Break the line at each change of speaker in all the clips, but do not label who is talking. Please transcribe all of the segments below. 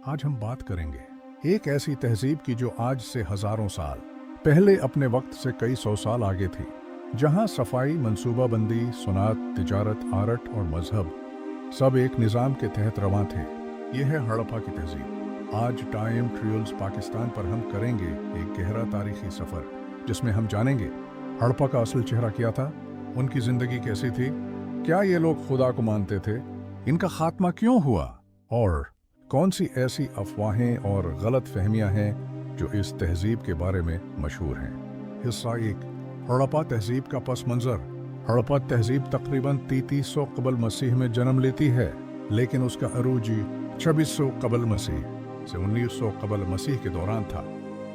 आज हम बात करेंगे एक ऐसी तहजीब की जो आज से हजारों साल पहले अपने वक्त से कई सौ साल आगे थी, जहां सफाई, मंसूबाबंदी, सुनात, तिजारत, आर्ट और मजहब सब एक निज़ाम के तहत रवां थे। यह है हड़प्पा की तहजीब। आज टाइम ट्रियल्स पाकिस्तान पर हम करेंगे एक गहरा तारीखी सफर, जिसमें हम जानेंगे हड़प्पा का असल चेहरा क्या था, उनकी जिंदगी कैसी थी, क्या ये लोग खुदा को मानते थे, इनका खात्मा क्यों हुआ और कौन सी ऐसी अफवाहें और गलत फहमियां हैं जो इस तहजीब के बारे में मशहूर हैं। हिस्सा 1, हड़प्पा तहजीब का पस मंजर। हड़प्पा तहजीब तकरीबन 3300 कबल मसीह में जन्म लेती है, लेकिन उसका अरूजी 2600 कबल मसीह से 1900 कबल मसीह के दौरान था।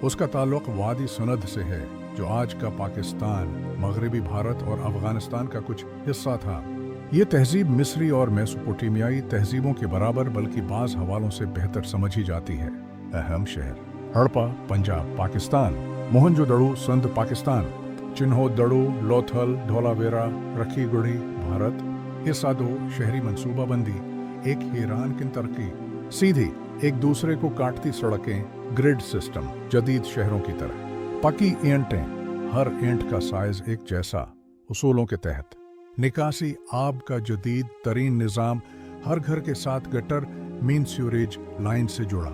उसका ताल्लुक वादी सनद से है, जो आज का पाकिस्तान, मगरबी भारत और अफगानिस्तान का कुछ हिस्सा था। ये तहजीब मिस्री और मेसोपोटामियाई तहजीबों के बराबर बल्कि बाज़ हवालों से बेहतर समझी जाती है। अहम शहर: हड़प्पा पंजाब पाकिस्तान, मोहनजोदड़ो सिंध पाकिस्तान, चिन्होदड़ो, लोथल, धौलावीरा, रखीगुड़ी भारत। हिस्सा 2, शहरी मंसूबाबंदी। एक हैरान किन तरक्की, सीधी एक दूसरे को काटती सड़कें, ग्रिड सिस्टम, जदीद शहरों की तरह। पक्की ईंटें, हर ईंट का साइज एक जैसा, उसूलों के तहत। निकासी आब का जदीद तरीन निज़ाम, हर घर के साथ गटर, मीन सीवरेज लाइन से जुड़ा।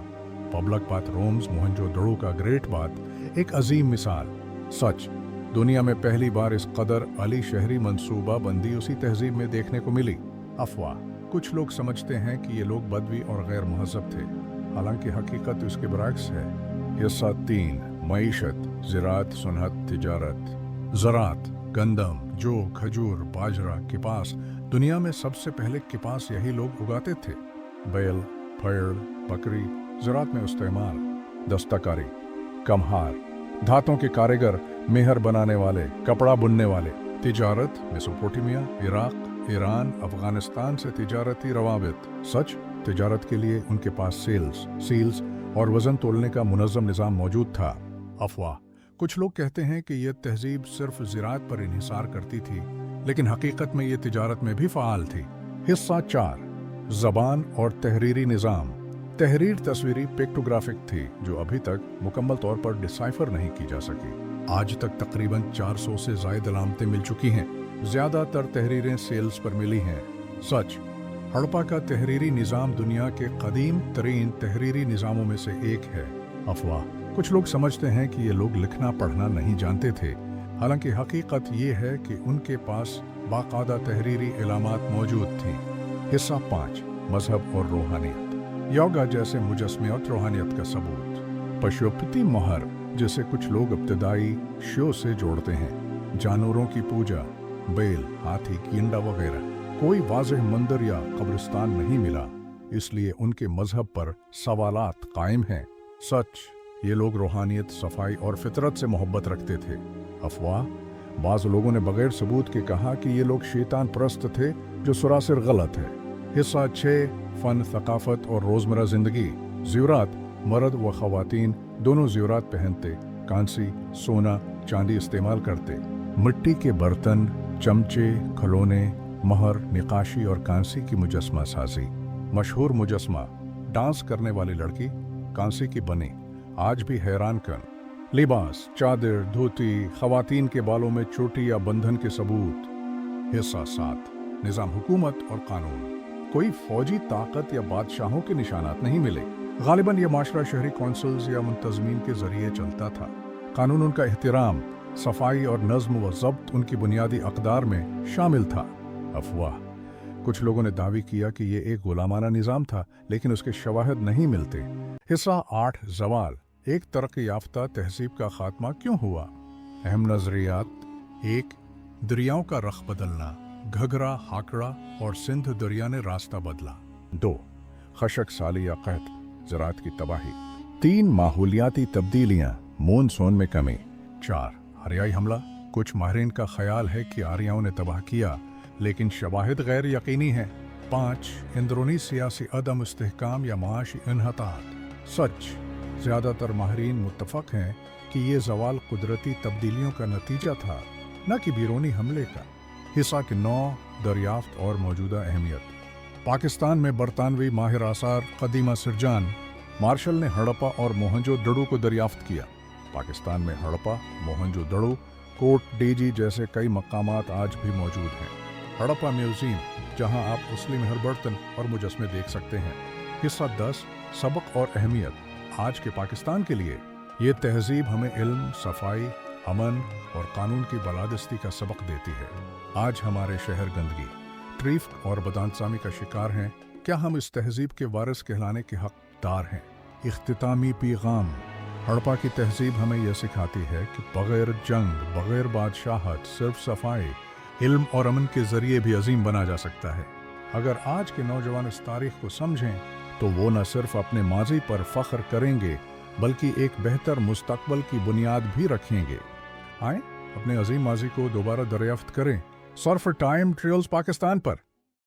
पब्लिक बाथरूम्स, मोहनजोदड़ो का ग्रेट बाथ एक अजीम मिसाल। सच, दुनिया में पहली बार इस कदर अली शहरी मंसूबा बंदी उसी तहजीब में देखने को मिली। अफवाह: कुछ लोग समझते हैं कि ये लोग बदवी और गैर महजब थे, हालांकि हकीकत इसके बरक्स है। हिस्सा 3, मईशत, ज़राअत, सुन्नत, तिजारत। ज़राअत: गंदम, जौ, खजूर, बाजरा, कपास। दुनिया में सबसे पहले कपास यही लोग उगाते थे। बैल, भेड़, बकरी ज़राअत में इस्तेमाल। दस्तकारी: कम्हार, धातों के कारीगर, मेहर बनाने वाले, कपड़ा बुनने वाले। तिजारत: मेसोपोटामिया, इराक, ईरान, अफगानिस्तान से तिजारती रवाबित। सच, तिजारत के लिए उनके पास सील्स और वजन तोलने का मुनज़्ज़म निज़ाम मौजूद था। अफवाह: कुछ लोग कहते हैं कि यह तहजीब सिर्फ ज़राअत पर इन्हिसार करती थी, लेकिन हकीकत में यह तिजारत में भी फ़ाल थी। हिस्सा 4, ज़बान और तहरीरी निज़ाम। तहरीर तस्वीरी पिक्टोग्राफिक थी, जो अभी तक मुकम्मल तौर पर डिसाइफर नहीं की जा सकी। आज तक तकरीबन 400 से ज़ायद अलामतें मिल चुकी हैं। ज़्यादातर तहरीरें सेल्स पर मिली हैं। सच, हड़प्पा का तहरीरी निज़ाम दुनिया के कदीम तरीन तहरीरी निज़ामों में से एक है। अफवाह: कुछ लोग समझते हैं कि ये लोग लिखना पढ़ना नहीं जानते थे, हालांकि हकीकत ये है कि उनके पास बाकायदा तहरीरी इलामात मौजूद थी। हिस्सा 5, मजहब और रूहानियत। योगा जैसे मुजस्मे और रूहानियत का सबूत। पशुपति मोहर, जिसे कुछ लोग इब्तिदाई शो से जोड़ते हैं। जानवरों की पूजा, बैल, हाथी, गेंडा वगैरह। कोई वाज़ेह मंदिर या कब्रिस्तान नहीं मिला, इसलिए उनके मजहब पर सवालात कायम हैं। सच, ये लोग रूहानियत, सफाई और फितरत से मोहब्बत रखते थे। अफवाह: बाज़ लोगों ने बगैर सबूत के कहा कि ये लोग शैतान परस्त थे, जो सरासर गलत है। हिस्सा 6, फ़न, सकाफत और रोज़मर्रा ज़िंदगी। ज़ेवरात: मर्द व ख़वातीन दोनों ज़ेवरात पहनते, कांसी, सोना, चांदी इस्तेमाल करते। मिट्टी के बर्तन, चमचे, खिलौने, महर, निकाशी और कांसी की मुजस्मा साजी। मशहूर मुजस्मा, डांस करने वाली लड़की, कांसी की बनी, आज भी हैरान कन। लिबास, चादर, धोती, ख़वातीन के बालों में चोटी या बंधन के सबूत। हिस्सा 7, निज़ाम, हुकूमत और कानून। कोई फौजी ताकत या बादशाहों के निशानात नहीं मिले। गालिबन यह माशरा शहरी कौंसल्स या मुंतज़मीन के जरिए चलता था। कानून, उनका एहतराम, सफाई और नज़्म व ज़ब्त उनकी बुनियादी अक़दार में शामिल था। अफवाह: कुछ लोगों ने दावी किया कि ये एक गुलामाना निज़ाम था, लेकिन उसके शवाहिद नहीं मिलते। हिस्सा 8, ज़वाल, एक तरक्की याफ्ता तहजीब का खात्मा क्यों हुआ। अहम नज़रियात। 1, दरियाओं का रख बदलना, घघरा, हाकड़ा और सिंध दरिया ने रास्ता बदला। 2, खशक साली या कहत, ज़राअत की तबाही। 3, माहौलियाती तब्दीलियाँ, मॉनसून में कमी। 4, आरियाई हमला। कुछ माहिरीन का ख्याल है कि आरियाओं ने तबाह किया, लेकिन शवाहिद गैर यकीनी है। 5, अंदरूनी सियासी अदम इस्तेहकाम या माशी इन्हतात। सच, ज़्यादातर माहिरीन मुत्तफ़क़ हैं कि ये ज़वाल कुदरती तब्दीलियों का नतीजा था, न कि बैरूनी हमले का। हिस्सा के 9, दरियाफ्त और मौजूदा अहमियत। पाकिस्तान में बरतानवी माहिर आसार, कदीमा सिरजान, मार्शल ने हड़प्पा और मोहनजोदड़ो को दरियाफ्त किया। पाकिस्तान में हड़प्पा, मोहनजोदड़ो, कोट डेजी जैसे कई मकामात आज भी मौजूद हैं। हड़प्पा म्यूजियम, जहां आप असली मेहर बर्तन और मुजस्मे देख सकते हैं। हिस्सा 10, सबक और अहमियत। आज के पाकिस्तान के लिए ये तहजीब हमें इल्म, सफाई, अमन और कानून की बालादस्ती का सबक देती है। आज हमारे शहर गंदगी, ट्रैफिक और बदअंसामी का शिकार हैं। क्या हम इस तहजीब के वारिस कहलाने के हकदार हैं? इख्तितामी पैगाम। हड़प्पा की तहजीब हमें यह सिखाती है कि बगैर जंग, बगैर बादशाहत, सिर्फ सफाई, इल्म और अमन के जरिए भी अजीम बना जा सकता है। अगर आज के नौजवान इस तारीख को समझें तो वो न सिर्फ अपने माजी पर फख्र करेंगे बल्कि एक बेहतर मुस्तकबल की बुनियाद भी रखेंगे। आए अपने अजीम माजी को दोबारा दरियाफ्त करें। सर्फ टाइम ट्रेल्स पाकिस्तान पर।